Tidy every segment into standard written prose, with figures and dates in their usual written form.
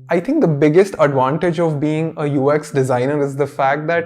I think the biggest advantage of being a UX designer is the fact that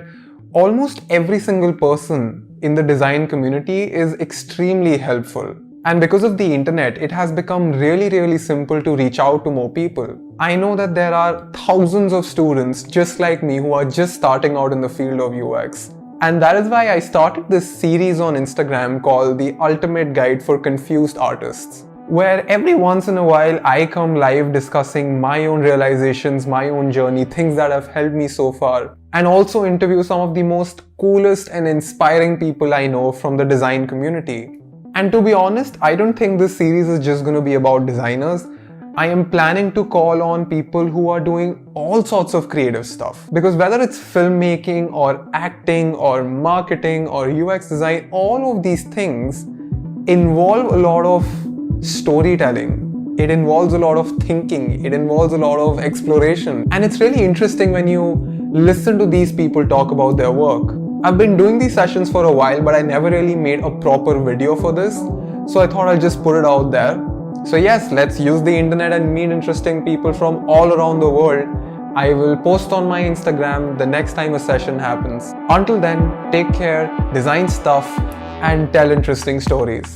almost every single person in the design community is extremely helpful. And because of the internet, it has become really simple to reach out to more people. I know that there are thousands of students just like me who are just starting out in the field of UX. And that is why I started this series on Instagram called The Ultimate Guide for Confused Artists, where every once in a while I come live discussing my own realizations, my own journey, things that have helped me so far, and also interview some of the most coolest and inspiring people I know from the design community. And to be honest, I don't think this series is just going to be about designers. I am planning to call on people who are doing all sorts of creative stuff. Because whether it's filmmaking or acting or marketing or UX design, all of these things involve a lot of storytelling. It involves a lot of thinking. It involves a lot of exploration. And it's really interesting when you listen to these people talk about their work. I've been doing these sessions for a while, but I never really made a proper video for this. So I thought I'll just put it out there. So yes, let's use the internet and meet interesting people from all around the world. I will post on my Instagram the next time a session happens. Until then, take care, design stuff, and tell interesting stories.